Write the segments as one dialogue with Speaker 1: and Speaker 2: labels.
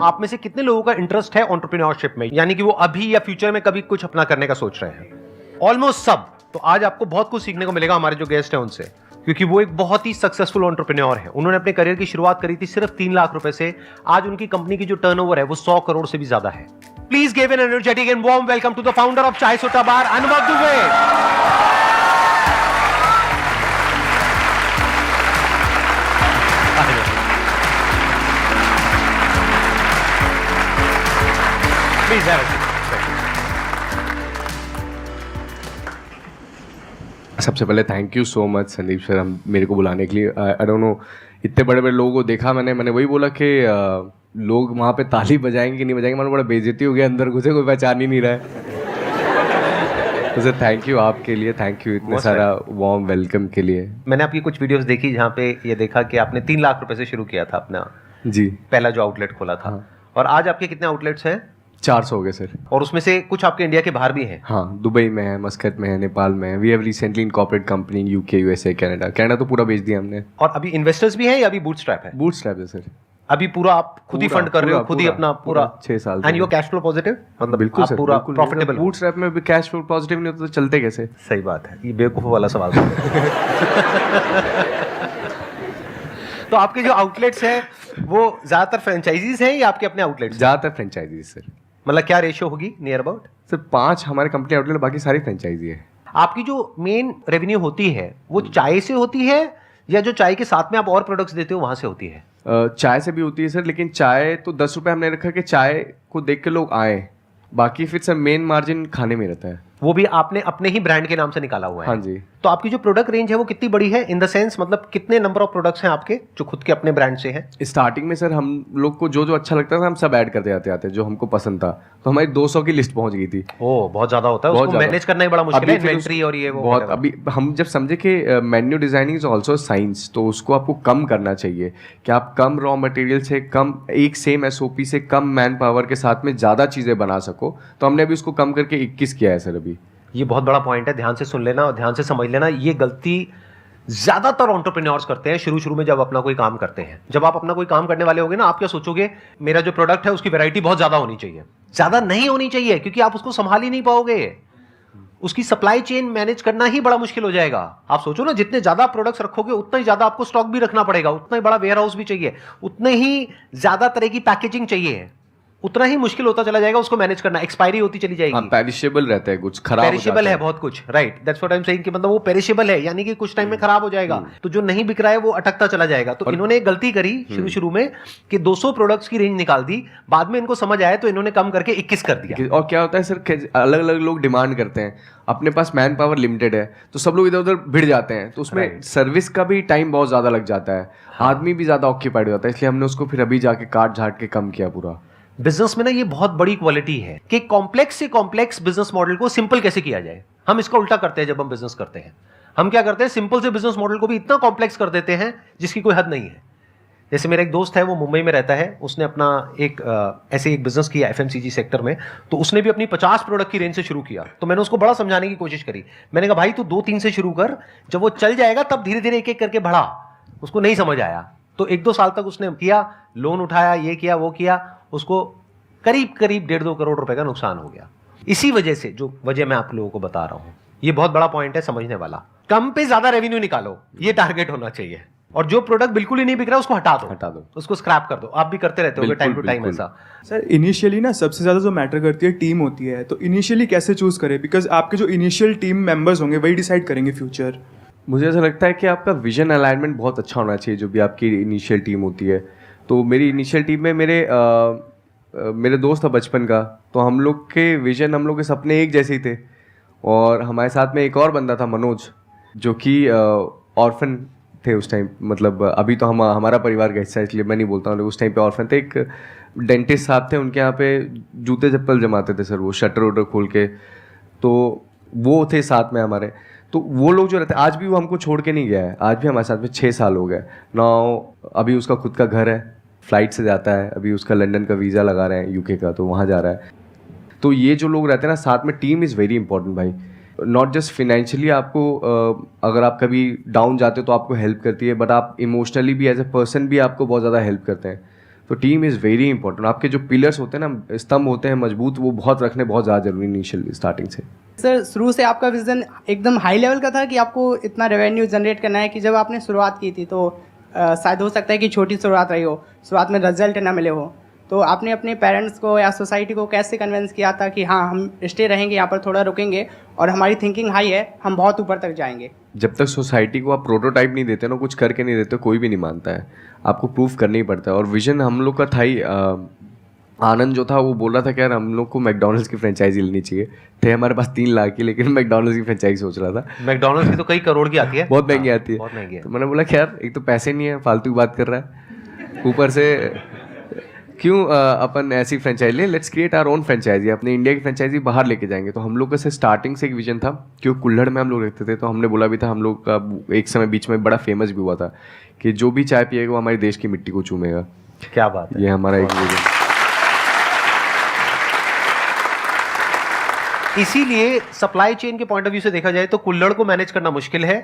Speaker 1: आप में से कितने लोगों का इंटरेस्ट है एंटरप्रेन्योरशिप में, यानी कि वो अभी या फ्यूचर में कभी कुछ अपना करने का सोच रहे हैं? ऑलमोस्ट सब। तो आज आपको बहुत कुछ सीखने को मिलेगा हमारे जो गेस्ट हैं उनसे, क्योंकि वो एक बहुत ही सक्सेसफुल एंटरप्रेन्योर है। उन्होंने अपने करियर की शुरुआत करी थी सिर्फ 3 लाख रुपए से। आज उनकी कंपनी की जो टर्नओवर है वो 100 करोड़ से भी ज्यादा है। Please give an energetic and warm welcome to the founder of Chai Sutta बार, अनुभव Dubey. Please have a seat.
Speaker 2: सबसे पहले thank you so much Sandeep sir, हम मेरे को बुलाने के लिए। आई डोंट नो, इतने बड़े बड़े लोगों को देखा मैंने वही बोला कि लोग वहाँ पे ताली बजाएंगे कि नहीं बजाएंगे, मैंने बड़ा बेइज्जती हो गया, अंदर घुसे कोई पहचान ही नहीं रहा है। तो सर थैंक यू आपके लिए, थैंक यू इतने सारा वार्म वेलकम के लिए।
Speaker 1: मैंने आपकी कुछ वीडियोस देखी जहाँ पे ये देखा कि आपने 3 लाख रुपए से शुरू किया था अपना
Speaker 2: जी
Speaker 1: पहला जो आउटलेट खोला था।
Speaker 2: हाँ।
Speaker 1: और आज आपके कितने आउटलेट्स हैं?
Speaker 2: 400 हो गए सर।
Speaker 1: और उसमें से कुछ आपके इंडिया के बाहर भी हैं?
Speaker 2: हाँ, दुबई में है, मस्कत में है, नेपाल में है। We have recently incorporate company UK, USA, Canada तो पूरा बेच दिया हमने।
Speaker 1: और अभी इन्वेस्टर्स भी हैं या अभी बूटस्ट्रैप है?
Speaker 2: बूटस्ट्रैप है सर।
Speaker 1: अभी पूरा आप खुद ही फंड कर रहे हो, खुद ही अपना पूरा
Speaker 2: 6 साल।
Speaker 1: And your cash flow positive, मतलब
Speaker 2: बिल्कुल
Speaker 1: आप पूरा प्रॉफिटेबल?
Speaker 2: बूटस्ट्रैप में भी कैश फ्लो पॉजिटिव नहीं होता तो चलते कैसे?
Speaker 1: सही बात है, ये बेवकूफ वाला सवाल था। तो आपके जो आउटलेट्स हैं वो ज्यादातर फ्रेंचाइजीज हैं या आपके अपने आउटलेट्स?
Speaker 2: ज्यादातर फ्रेंचाइजी सर।
Speaker 1: मतलब क्या रेशियो होगी नियर अबाउट?
Speaker 2: सर 5 हमारे कंपनी आउटलेट, बाकी सारी फ्रेंचाइजी है।
Speaker 1: आपकी जो मेन रेवेन्यू होती है वो चाय से होती है या जो चाय के साथ में आप और प्रोडक्ट्स देते हो वहां से होती है?
Speaker 2: चाय से भी होती है सर, लेकिन चाय तो 10 रुपये हमने रखा कि चाय को देख के लोग आए, बाकी फिर सर मेन मार्जिन खाने में रहता है।
Speaker 1: वो भी आपने अपने ही ब्रांड के नाम से निकाला हुआ है?
Speaker 2: हाँ जी।
Speaker 1: तो आपकी जो प्रोडक्ट रेंज है वो कितनी बड़ी है, इन द सेंस मतलब कितने नंबर ऑफ प्रोडक्ट्स हैं आपके जो खुद के अपने ब्रांड से हैं?
Speaker 2: स्टार्टिंग में सर हम लोग को जो अच्छा लगता था हम सब ऐड करते जाते आते जो हमको पसंद था, तो हमारी 200 की लिस्ट पहुंच गई थी।
Speaker 1: ओह, बहुत ज्यादा होता है, उसको मैनेज करना ही बड़ा मुश्किल है, इन्वेंटरी और ये वो
Speaker 2: बहुत। अभी हम जब समझे कि menu designing is also science, तो उसको आपको कम करना चाहिए कि आप कम रॉ मटेरियल से कम, एक सेम एसओपी से कम मैन पावर के साथ में ज़्यादा चीज़ें बना सको। तो हमने अभी उसको कम करके 21 किया है सर अभी।
Speaker 1: ये बहुत बड़ा पॉइंट है, ध्यान से सुन लेना और ध्यान से समझ लेना। ये गलती ज्यादातर एंटरप्रेन्योर्स करते हैं शुरू में जब अपना कोई काम करते हैं। जब आप अपना कोई काम करने वाले होगे ना, आप क्या सोचोगे, मेरा जो प्रोडक्ट है उसकी वैरायटी बहुत ज्यादा होनी चाहिए। ज्यादा नहीं होनी चाहिए, क्योंकि आप उसको संभाल ही नहीं पाओगे। उसकी सप्लाई चेन मैनेज करना ही बड़ा मुश्किल हो जाएगा। आप सोचो ना, जितने ज्यादा प्रोडक्ट्स रखोगे उतना ही ज्यादा आपको स्टॉक भी रखना पड़ेगा, उतना ही बड़ा वेयर हाउस भी चाहिए, उतने ही ज्यादा तरह की पैकेजिंग चाहिए, उतना ही मुश्किल होता चला जाएगा उसको मैनेज करना। एक्सपायरी होती चली जाएगी।
Speaker 2: पेरिशेबल रहता है, कुछ खराब
Speaker 1: पेरिशेबल है बहुत कुछ, right, that's what I am saying कि मतलब वो पेरिशेबल है, यानी कि कुछ टाइम में खराब हो जाएगा। तो जो नहीं बिक रहा है वो अटकता चला जाएगा। तो इन्होंने एक गलती करी शुरू में कि 200 प्रोडक्ट्स की रेंज निकाल दी, बाद में इनको समझ आया तो इन्होंने कम करके 21 कर दिया।
Speaker 2: और क्या होता है सर, अलग अलग लोग डिमांड करते हैं, अपने पास मैन पावर लिमिटेड है तो सब लोग इधर उधर भिड़ जाते हैं, तो उसमें सर्विस का भी टाइम बहुत ज्यादा लग जाता है, आदमी भी ज्यादा ऑक्यूपाइड हो जाता है, इसलिए हमने उसको फिर अभी जाके काट झाट के कम किया पूरा।
Speaker 1: बिजनेस में ना ये बहुत बड़ी क्वालिटी है कि कॉम्प्लेक्स से कॉम्प्लेक्स बिजनेस मॉडल को सिंपल कैसे किया जाए। हम इसका उल्टा करते हैं जब हम बिजनेस करते हैं। हम क्या करते हैं, सिंपल से बिजनेस मॉडल को भी इतना कॉम्प्लेक्स कर देते हैं जिसकी कोई हद नहीं है। जैसे मेरा एक दोस्त है, वो मुंबई में रहता है, उसने अपना ऐसे एक बिजनेस किया एफएमसीजी सेक्टर में। तो उसने भी अपनी 50 प्रोडक्ट की रेंज से शुरू किया। तो मैंने उसको बड़ा समझाने की कोशिश करी। मैंने कहा भाई तू 2-3 से शुरू कर, जब वो चल जाएगा तब धीरे धीरे एक एक करके बढ़ा। उसको नहीं समझ आया, तो 1-2 साल तक उसने किया, लोन उठाया, ये किया वो किया, उसको करीब 1.5-2 करोड़ रुपए का नुकसान हो गया। इसी वजह से, जो वजह मैं आप लोगों को बता रहा हूं, ये बहुत बड़ा पॉइंट है समझने वाला। कम पे ज्यादा रेवेन्यू निकालो, ये टारगेट होना चाहिए। और जो प्रोडक्ट बिल्कुल ही नहीं बिक रहा उसको हटा दो, उसको स्क्रैप कर दो। आप भी करते रहते हो टाइम टू टाइम ऐसा?
Speaker 3: सर इनिशियली ना सबसे ज़्यादा जो मैटर करती है टीम होती है, तो इनिशियली कैसे चूज करें, बिकॉज आपके जो इनिशियल टीम मेंबर्स होंगे वही डिसाइड करेंगे फ्यूचर।
Speaker 2: मुझे ऐसा लगता है कि आपका विजन अलाइनमेंट बहुत अच्छा होना चाहिए जो भी आपकी इनिशियल टीम होती है। तो मेरी इनिशियल टीम में मेरे दोस्त था बचपन का, तो हम लोग के विजन, हम लोग के सपने एक जैसे ही थे। और हमारे साथ में एक और बंदा था मनोज, जो कि ऑर्फन थे उस टाइम, मतलब अभी तो हमारा परिवार का हिस्सा है इसलिए मैं नहीं बोलता हूँ, उस टाइम पे ऑर्फन थे। एक डेंटिस्ट साहब थे, उनके यहाँ पे जूते चप्पल जमाते थे सर, वो शटर वटर खोल के, तो वो थे साथ में हमारे। तो वो लोग जो रहते, आज भी वो हमको छोड़ के नहीं गया है, आज भी हमारे साथ में 6 साल हो गए ना। अभी उसका खुद का घर है, फ्लाइट से जाता है, अभी उसका लंदन का वीज़ा लगा रहे हैं यूके का, तो वहाँ जा रहा है। तो ये जो लोग रहते हैं ना साथ में, टीम इज़ वेरी इंपॉर्टेंट भाई। नॉट जस्ट फिनेंशियली आपको, अगर आप कभी डाउन जाते हो तो आपको हेल्प करती है, बट आप इमोशनली भी एज ए पर्सन भी आपको बहुत ज़्यादा हेल्प करते हैं। तो टीम इज़ वेरी इंपॉर्टेंट। आपके जो पिलर्स होते हैं ना, स्तंभ होते हैं मजबूत, वो बहुत रखने बहुत ज़्यादा जरूरी इनिशियल स्टार्टिंग से।
Speaker 4: सर शुरू से आपका विजन एकदम हाई लेवल का था कि आपको इतना रेवेन्यू जनरेट करना है, कि जब आपने शुरुआत की थी तो शायद हो सकता है कि छोटी शुरुआत रही हो, शुरुआत में रिजल्ट ना मिले हो, तो आपने अपने पेरेंट्स को या सोसाइटी को कैसे कन्विंस किया था कि हाँ हम स्टे रहेंगे यहाँ पर, थोड़ा रुकेंगे और हमारी थिंकिंग हाई है, हम बहुत ऊपर तक जाएंगे?
Speaker 2: जब तक सोसाइटी को आप प्रोटोटाइप नहीं देते ना, कुछ करके नहीं देते, कोई भी नहीं मानता है। आपको प्रूफ करना ही पड़ता है। और विजन हम लोग का था ही, आनंद जो था वो बोल रहा था कि यार हम लोग को मैकडोनल्ड्स की फ्रेंचाइजी लेनी चाहिए। थे हमारे पास 3 लाख की, लेकिन मैकडोनल्ड्स की फ्रेंचाइजी सोच रहा था।
Speaker 1: मैकडोनल्ड्स की तो कई करोड़ की आती है,
Speaker 2: बहुत महंगी आती है,
Speaker 1: बहुत महंगी है।
Speaker 2: तो मैंने बोला कि यार एक तो पैसे नहीं है, फालतू की बात कर रहा है, ऊपर से क्यों अपन ऐसी फ्रेंचाइजी ले, let's create our own franchise, अपने इंडिया की फ्रेंचाइजी बाहर लेके जाएंगे। तो हम लोग का से स्टार्टिंग से एक विजन था, क्योंकि कुल्हड़ में हम लोग रहते थे, तो हमने बोला भी था, हम लोग का एक समय बीच में बड़ा फेमस भी हुआ था कि जो भी चाय पिएगा वो हमारे देश की मिट्टी को चूमेगा।
Speaker 1: क्या बात है,
Speaker 2: ये हमारा एक विजन।
Speaker 1: इसीलिए सप्लाई चेन के पॉइंट ऑफ व्यू से देखा जाए तो कुल्हड़ को मैनेज करना मुश्किल है,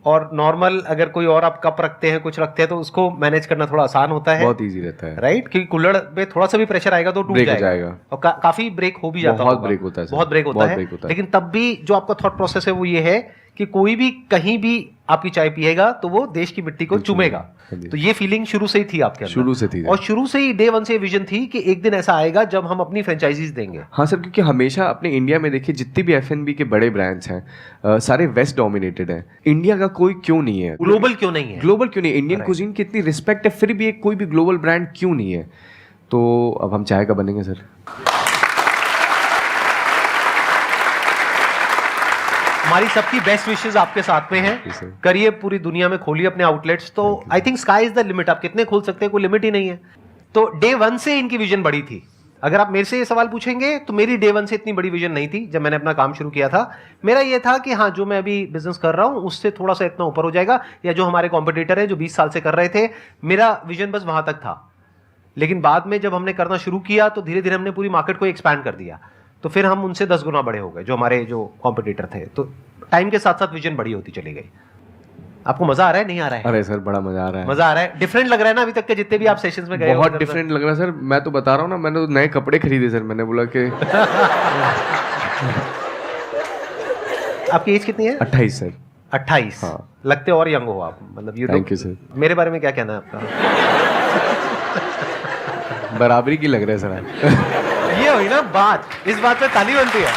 Speaker 1: और नॉर्मल अगर कोई और आप कप रखते हैं, कुछ रखते हैं, तो उसको मैनेज करना थोड़ा आसान होता है,
Speaker 2: बहुत इजी रहता है,
Speaker 1: राइट? क्योंकि कुल्हड़ पे थोड़ा सा भी प्रेशर आएगा तो टूट जाएगा। और काफी ब्रेक हो भी जाता है,
Speaker 2: बहुत ब्रेक होता है,
Speaker 1: बहुत ब्रेक होता है। लेकिन तब भी जो आपका थॉट प्रोसेस है वो ये है कि कोई भी कहीं भी आपकी चाय पिएगा तो वो देश की मिट्टी को चूमेगा। तो ये फीलिंग शुरू से ही थी आपके अंदर,
Speaker 2: शुरू से थी,
Speaker 1: और शुरू से ही डे 1 से विजन थी कि एक दिन ऐसा आएगा जब हम अपनी फ्रेंचाइजीज देंगे।
Speaker 2: हाँ सर, क्योंकि हमेशा अपने इंडिया में देखिए जितने भी F&B के बड़े ब्रांड्स हैं सारे वेस्ट डोमिनेटेड हैं। इंडिया का कोई क्यों नहीं है,
Speaker 1: ग्लोबल क्यों नहीं है?
Speaker 2: ग्लोबल क्यों नहीं? इंडियन कुजीन की इतनी रिस्पेक्ट है, फिर भी एक कोई भी ग्लोबल ब्रांड क्यों नहीं है? तो अब हम चाय का बनेंगे सर।
Speaker 1: हमारी सबकी बेस्ट विशेस आपके साथ में हैं। करिए, पूरी दुनिया में खोलिए अपने आउटलेट्स, तो I think sky is the limit. आप कितने खोल सकते हैं, कोई लिमिट ही नहीं है। तो डे 1 से इनकी विजन बड़ी थी। अगर आप मेरे से ये सवाल पूछेंगे तो मेरी डे 1 से इतनी बड़ी विजन नहीं थी। जब मैंने अपना काम शुरू किया था, मेरा ये था कि हाँ, जो मैं अभी बिजनेस कर रहा हूँ उससे थोड़ा सा इतना ऊपर हो जाएगा, या जो हमारे कॉम्पिटिटर है जो 20 साल से कर रहे थे, मेरा विजन बस वहां तक था। लेकिन बाद में जब हमने करना शुरू किया तो धीरे धीरे हमने पूरी मार्केट को एक्सपैंड कर दिया, तो फिर हम उनसे 10 गुना बड़े हो गए, जो हमारे जो कॉम्पिटिटर थे। तो टाइम के साथ साथ विजन बड़ी होती चली गई। आपको मजा आ रहा है, नहीं आ रहा है?
Speaker 2: अरे सर बड़ा मजा आ रहा है,
Speaker 1: मजा आ रहा है। डिफरेंट लग रहा है ना अभी तक के जितने भी आप सेशंस में गए?
Speaker 2: बहुत डिफरेंट लग रहा है सर। मैं तो बता रहा हूँ ना, मैंने तो नए कपड़े खरीदे सर। मैंने बोला कि
Speaker 1: आपकी एज कितनी है?
Speaker 2: 28 सर।
Speaker 1: 28?
Speaker 2: हाँ।
Speaker 1: लगते और यंग हो आप, मतलब ये।
Speaker 2: Thank you sir.
Speaker 1: मेरे बारे में क्या कहना है आपका?
Speaker 2: बराबरी की लग रहा है सर।
Speaker 1: ये हुई ना बात, इस बात पे ताली बनती है।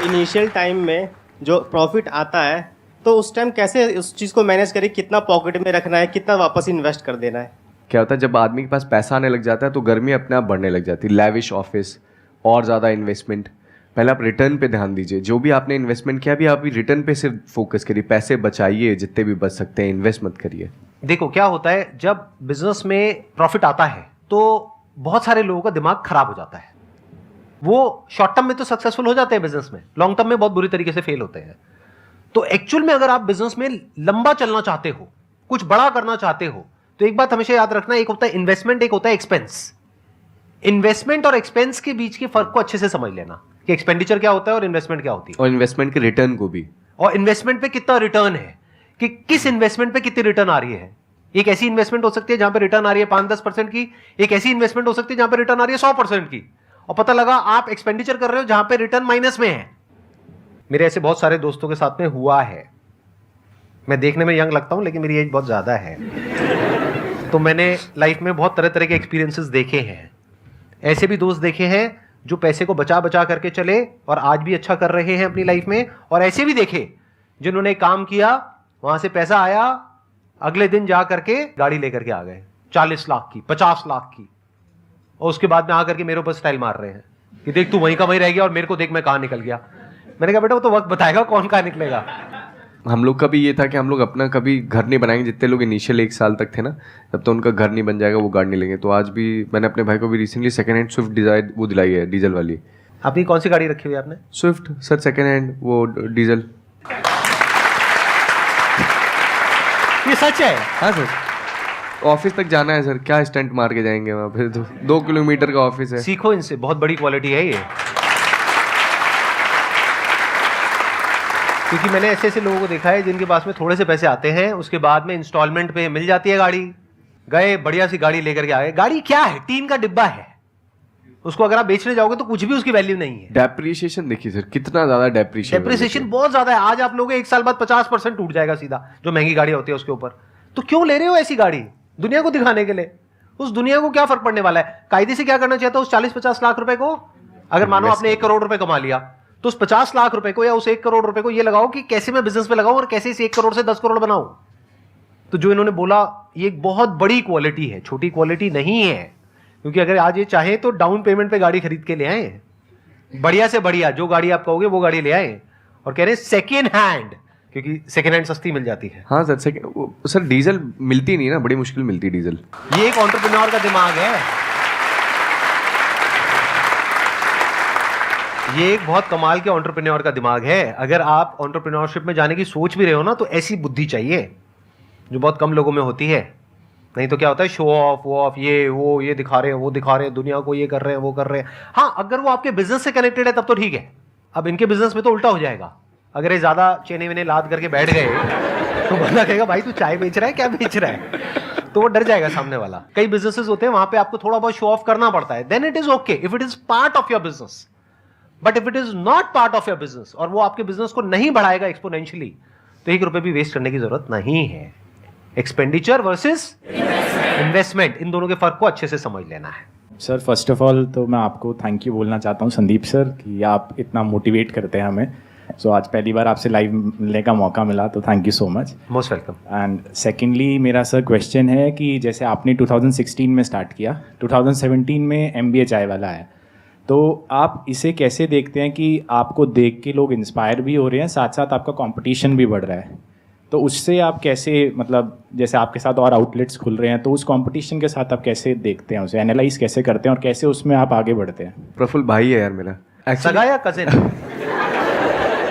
Speaker 5: इनिशियल टाइम में जो प्रॉफिट आता है तो उस टाइम कैसे उस चीज़ को मैनेज करें, कितना पॉकेट में रखना है, कितना वापस इन्वेस्ट कर देना है?
Speaker 2: क्या होता है जब आदमी के पास पैसा आने लग जाता है तो गर्मी अपने आप बढ़ने लग जाती है। लैविश ऑफिस और ज़्यादा इन्वेस्टमेंट। पहले आप रिटर्न पे ध्यान दीजिए। जो भी आपने इन्वेस्टमेंट किया भी, आप भी रिटर्न पे सिर्फ फोकस करिए। पैसे बचाइए जितने भी बच सकते हैं, इन्वेस्ट मत करिए।
Speaker 1: देखो क्या होता है, जब बिजनेस में प्रॉफिट आता है तो बहुत सारे लोगों का दिमाग खराब हो जाता है। वो शॉर्ट टर्म में तो सक्सेसफुल हो जाते हैं बिजनेस में, लॉन्ग टर्म में बहुत बुरी तरीके से फेल होते हैं। तो एक्चुअल में अगर आप बिजनेस में लंबा चलना चाहते हो, कुछ बड़ा करना चाहते हो, तो एक बात हमेशा याद रखना, एक होता है इन्वेस्टमेंट, एक होता है एक्सपेंस। इन्वेस्टमेंट और एक्सपेंस के बीच के फर्क को अच्छे से समझ लेना कि एक्सपेंडिचर क्या होता है और इन्वेस्टमेंट क्या होती है,
Speaker 2: और इन्वेस्टमेंट के रिटर्न को भी,
Speaker 1: और इन्वेस्टमेंट पे कितना रिटर्न है, कि किस इन्वेस्टमेंट पे कितनी रिटर्न आ रही है। एक ऐसी इन्वेस्टमेंट हो सकती है जहां पे रिटर्न आ रही है 5-10% की, एक ऐसी इन्वेस्टमेंट हो सकती है जहां पे रिटर्न आ रही है 100% की, और पता लगा आप एक्सपेंडिचर कर रहे हो जहां पे रिटर्न माइनस में है। मेरे ऐसे बहुत सारे दोस्तों के साथ में हुआ है। मैं देखने में यंग लगता हूं लेकिन मेरी एज बहुत ज्यादा है, तो मैंने लाइफ में बहुत तरह तरह के एक्सपीरियंसेस देखे हैं। ऐसे भी दोस्त देखे हैं जो पैसे को बचा बचा करके चले और आज भी अच्छा कर रहे हैं अपनी लाइफ में, और ऐसे भी देखे जिन्होंने काम किया, वहां से पैसा आया, अगले दिन जा करके गाड़ी लेकर के आ गए 40 लाख की, 50 लाख की, और उसके बाद में आकर के मेरे ऊपर स्टाइल मार रहे हैं कि देख तू वहीं का वहीं रह गया और मेरे को देख मैं कहां निकल गया। मैंने कहा बेटा वो तो वक्त बताएगा कौन कहां निकलेगा।
Speaker 2: हम लोग का भी ये था कि हम लोग अपना कभी घर नहीं बनाएंगे। जितने लोग इनिशियल 1 साल तक थे ना, तब तो उनका घर नहीं बन जाएगा, वो गाड़ी नहीं लेंगे। तो आज भी मैंने अपने भाई को भी recently second hand Swift Dzire वो दिलाई है, डीजल वाली।
Speaker 1: अपनी कौन सी गाड़ी रखी हुई है आपने?
Speaker 2: स्विफ्ट सर, सेकंड हैंड वो डीजल।
Speaker 1: ये सच है?
Speaker 2: हाँ सर, ऑफिस तक जाना है सर, क्या स्टंट मार के जाएंगे वहाँ पे? 2 किलोमीटर का ऑफिस है।
Speaker 1: सीखो इनसे, बहुत बड़ी क्वालिटी है ये। क्योंकि मैंने ऐसे ऐसे लोगों को देखा है जिनके पास में थोड़े से पैसे आते हैं, उसके बाद में इंस्टॉलमेंट पे मिल जाती है गाड़ी, गए बढ़िया सी गाड़ी लेकर के आ गए। गाड़ी क्या है? टीन का डिब्बा है, उसको अगर आप बेचने जाओगे तो कुछ भी उसकी वैल्यू नहीं है।
Speaker 2: डेप्रिसिएशन देखिए सर, कितना ज्यादा
Speaker 1: डेप्रिसिएशन बहुत ज्यादा है। आज आप लोगे 1 साल बाद 50% टूट जाएगा सीधा, जो महंगी गाड़ी होती है उसके ऊपर। तो क्यों ले रहे हो ऐसी गाड़ी? दुनिया को दिखाने के लिए। उस दुनिया को क्या फर्क पड़ने वाला है? कायदे से क्या करना चाहिए था उस 40-50 लाख रुपए को? अगर मानो आपने 1 करोड़ रुपए कमा लिया, तो उस 50 लाख रुपए को या उस 1 करोड़ रुपए को ये लगाओ कि कैसे मैं बिजनेस में लगाऊं और कैसे इस 1 करोड़ से 10 करोड़ बनाऊं। तो जो इन्होंने बोला, ये एक बहुत बड़ी क्वालिटी है, छोटी क्वालिटी नहीं है। क्योंकि अगर आज ये चाहे तो डाउन पेमेंट पे गाड़ी खरीद के ले आए, बढ़िया से बढ़िया जो गाड़ी आप कहोगे वो गाड़ी ले आए, और कह रहे सेकेंड हैंड, क्योंकि सेकेंड हैंड सस्ती मिल जाती है।
Speaker 2: हाँ सर, सर डीजल मिलती नहीं ना, बड़ी मुश्किल मिलती है डीजल।
Speaker 1: ये एक एंटरप्रेन्योर का दिमाग है, ये एक बहुत कमाल के एंटरप्रेन्योर का दिमाग है। अगर आप एंटरप्रेन्योरशिप में जाने की सोच भी रहे हो ना, तो ऐसी बुद्धि चाहिए जो बहुत कम लोगों में होती है। नहीं तो क्या होता है, शो ऑफ, वो ऑफ, ये वो, ये दिखा रहे हैं, वो दिखा रहे हैं, दुनिया को ये कर रहे हैं, वो कर रहे हैं। हाँ, अगर वो आपके बिजनेस से कनेक्टेड है तब तो ठीक है। अब इनके बिजनेस में तो उल्टा हो जाएगा। अगर ये ज्यादा चेने वेने लाद करके बैठ गए तो बंदा कहेगा भाई तू चाय बेच रहा है, क्या बेच रहा है, तो वो डर जाएगा सामने वाला। कई बिजनेसेस होते हैं वहां पे आपको थोड़ा बहुत शो ऑफ करना पड़ता है, then it is okay if it is part of your business. But if it is not part of your business और वो आपके बिजनेस को नहीं बढ़ाएगा एक्सपोनेंशियली, तो 1 रुपए भी वेस्ट करने की जरूरत नहीं है। एक्सपेंडिचर वर्सेस इन्वेस्टमेंट, इन दोनों के फर्क को अच्छे से समझ लेना है।
Speaker 6: सर फर्स्ट ऑफ ऑल तो मैं आपको थैंक यू बोलना चाहता हूँ संदीप सर, कि आप इतना मोटिवेट करते हैं हमें। सो आज पहली बार आपसे लाइव मिलने का मौका मिला, तो thank you so much.
Speaker 1: Most welcome.
Speaker 6: And secondly मेरा सर क्वेश्चन है कि जैसे आपने 2016 में स्टार्ट किया, 2017 में MBA चाय वाला है, तो आप इसे कैसे देखते हैं कि आपको देख के लोग इंस्पायर भी हो रहे हैं, साथ साथ आपका कंपटीशन भी बढ़ रहा है, तो उससे आप कैसे, मतलब जैसे आपके साथ और आउटलेट्स खुल रहे हैं, तो उस कंपटीशन के साथ आप कैसे देखते हैं, उसे एनालाइज कैसे करते हैं और कैसे उसमें आप आगे बढ़ते हैं?
Speaker 2: प्रफुल्ल भाई है यार मेरा,
Speaker 1: सगा या कजिन?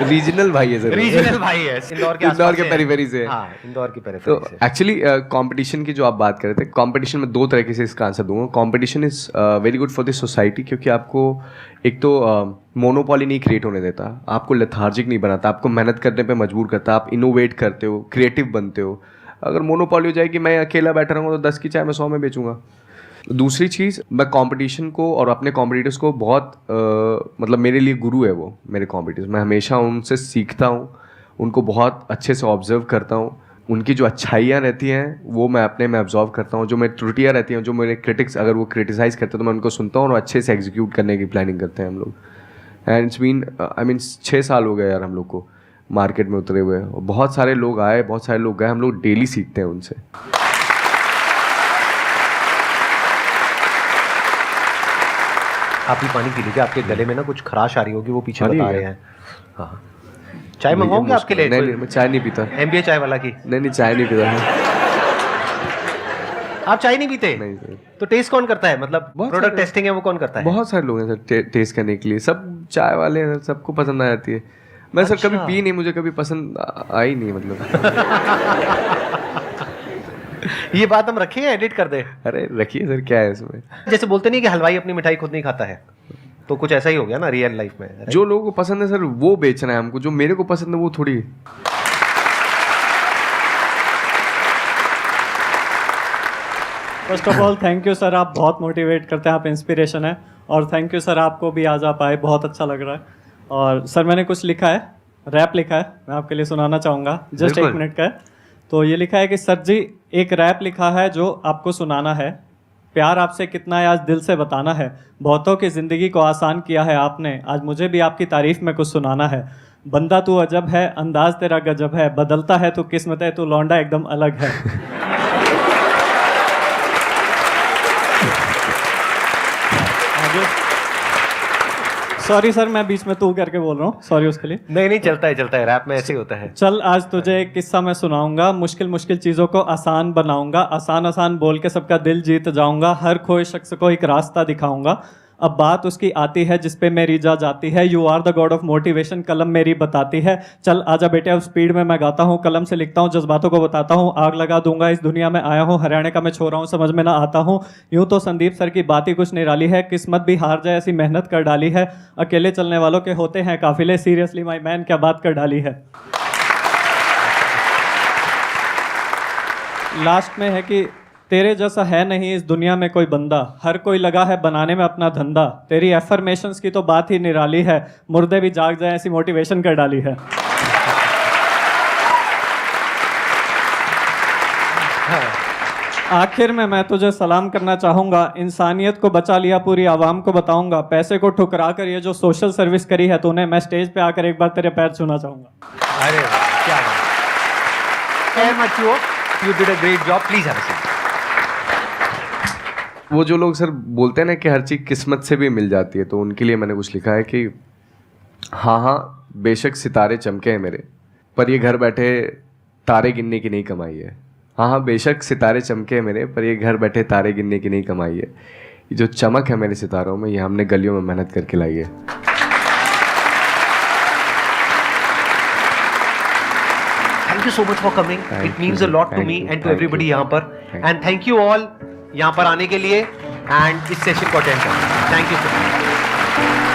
Speaker 2: रीजनल भाई है सर।
Speaker 1: रीजनल भाई है, इंदौर के
Speaker 2: पेरिफेरी से।
Speaker 1: हाँ, इंदौर की
Speaker 2: तो
Speaker 1: पेरिफेरी से।
Speaker 2: एक्चुअली कंपटीशन की जो आप बात कर रहे थे, कंपटीशन में 2 तरीके से इसका आंसर दूंगा। Competition is very good for the society, क्योंकि आपको एक तो मोनोपॉली नहीं क्रिएट होने देता, आपको लेथार्जिक नहीं बनाता, आपको मेहनत करने पे मजबूर करता, आप इनोवेट करते हो, क्रिएटिव बनते हो। अगर मोनोपॉली हो जाएगी, मैं अकेला बैठा रहूँगा तो 10 की चाय मैं 100 में बेचूंगा। दूसरी चीज़, मैं कंपटीशन को और अपने कॉम्पिटिटर्स को बहुत मतलब मेरे लिए गुरु है वो मेरे कॉम्पिटिटर्स। मैं हमेशा उनसे सीखता हूँ, उनको बहुत अच्छे से ऑब्जर्व करता हूँ। उनकी जो अच्छाइयाँ रहती हैं वो मैं अपने में ऑब्जर्व करता हूँ, जो मेरी त्रुटियाँ रहती हैं, जो मेरे क्रिटिक्स अगर वो क्रिटिसाइज़ करते हैं तो मैं उनको सुनता हूँ और अच्छे से एग्जीक्यूट करने की प्लानिंग करते हैं हम लोग। एंड इट्स बीन 6 साल हो गए यार हम लोग को मार्केट में उतरे हुए। बहुत सारे लोग आए, बहुत सारे लोग गए, हम लोग डेली सीखते हैं उनसे।
Speaker 1: आप भी पानी पी लीजिए, आपके गले में ना कुछ खराश आ रही होगी, वो पीछे बता रहे हैं। हाँ, चाय मंगवाओगे आपके लिए?
Speaker 2: नहीं, मैं चाय नहीं पीता।
Speaker 1: MBA चाय वाला की?
Speaker 2: नहीं, चाय नहीं पीता।
Speaker 1: आप चाय नहीं पीते?
Speaker 2: नहीं सर।
Speaker 1: तो टेस्ट कौन करता है? मतलब प्रोडक्ट टेस्टिंग है वो कौन करता है?
Speaker 2: बहुत सारे लोग हैं सर टेस्ट करने के लिए, सब चाय वाले हैं, सबको पसंद आ जाती है। मैं सर कभी पी नहीं, मुझे कभी पसंद आई नहीं मतलब।
Speaker 1: ये बात हम रखें या एडिट कर दे?
Speaker 2: अरे रखिए सर, क्या है इसमें?
Speaker 1: जैसे बोलते नहीं कि हलवाई अपनी मिठाई खुद नहीं खाता है, तो कुछ ऐसा ही हो गया ना रियल लाइफ में।
Speaker 2: जो लोगों को पसंद है सर वो बेचना है हमको, जो मेरे को पसंद है वो थोड़ी।
Speaker 7: First of all thank you sir, आप बहुत मोटिवेट करते हैं, आप इंस्पिरेशन है। और थैंक यू सर, आपको भी आज आप आए, बहुत अच्छा लग रहा है। और सर मैंने कुछ लिखा है, रैप लिखा है, मैं आपके लिए सुनाना चाहूँगा, जस्ट 1 मिनट का है। तो ये लिखा है कि सर जी एक रैप लिखा है जो आपको सुनाना है, प्यार आपसे कितना है आज दिल से बताना है, बहुतों की ज़िंदगी को आसान किया है आपने, आज मुझे भी आपकी तारीफ में कुछ सुनाना है। बंदा तू अजब है, अंदाज तेरा गजब है, बदलता है तू किस्मत है, तू लौंडा एकदम अलग है। सॉरी सर, मैं बीच में तू करके बोल रहा हूँ, सॉरी उसके लिए।
Speaker 1: नहीं, चलता है, रैप में ऐसे ही होता है।
Speaker 7: चल आज तुझे एक किस्सा मैं सुनाऊंगा, मुश्किल मुश्किल चीज़ों को आसान बनाऊंगा, आसान आसान बोल के सबका दिल जीत जाऊंगा, हर खोए शख्स को एक रास्ता दिखाऊंगा। अब बात उसकी आती है जिस पे मेरी जा जाती है, you are the god of motivation, कलम मेरी बताती है। चल आजा बेटे अब स्पीड में मैं गाता हूँ, कलम से लिखता हूँ, जज्बातों को बताता हूँ, आग लगा दूंगा इस दुनिया में आया हूँ, हरियाणा का मैं छोरा हूँ, समझ में ना आता हूँ। यूँ तो संदीप सर की बात ही कुछ निराली है, किस्मत भी हार जाए ऐसी मेहनत कर डाली है, अकेले चलने वालों के होते हैं काफिले, सीरियसली माई मैन क्या बात कर डाली है। लास्ट में है कि तेरे जैसा है नहीं इस दुनिया में कोई बंदा, हर कोई लगा है बनाने में अपना धंधा, तेरी एफर्मेशंस की तो बात ही निराली है, मुर्दे भी जाग जाए ऐसी मोटिवेशन कर डाली है। आखिर में मैं तुझे सलाम करना चाहूँगा, इंसानियत को बचा लिया पूरी आवाम को बताऊँगा, पैसे को ठुकरा कर ये जो सोशल सर्विस करी है तूने, मैं स्टेज पे आकर एक बार तेरे पैर छूना चाहूँगा।
Speaker 1: अरे वाह, क्या बात। You did a great job. Please have a seat.
Speaker 2: वो जो लोग सर बोलते हैं ना कि हर चीज़ किस्मत से भी मिल जाती है, तो उनके लिए मैंने कुछ लिखा है कि हाँ हाँ बेशक सितारे चमके हैं मेरे, पर ये घर बैठे तारे गिनने की नहीं कमाई है। हाँ हाँ बेशक सितारे चमके हैं मेरे, पर ये घर बैठे तारे गिनने की नहीं कमाई है। ये जो चमक है मेरे सितारों में, ये हमने गलियों में मेहनत करके लाई है।
Speaker 1: Thank you so much for coming. It means a lot to me and to everybody यहाँ पर. And thank you all यहाँ पर आने के लिए and इस सेशन को अटेंड करने। Thank you so much.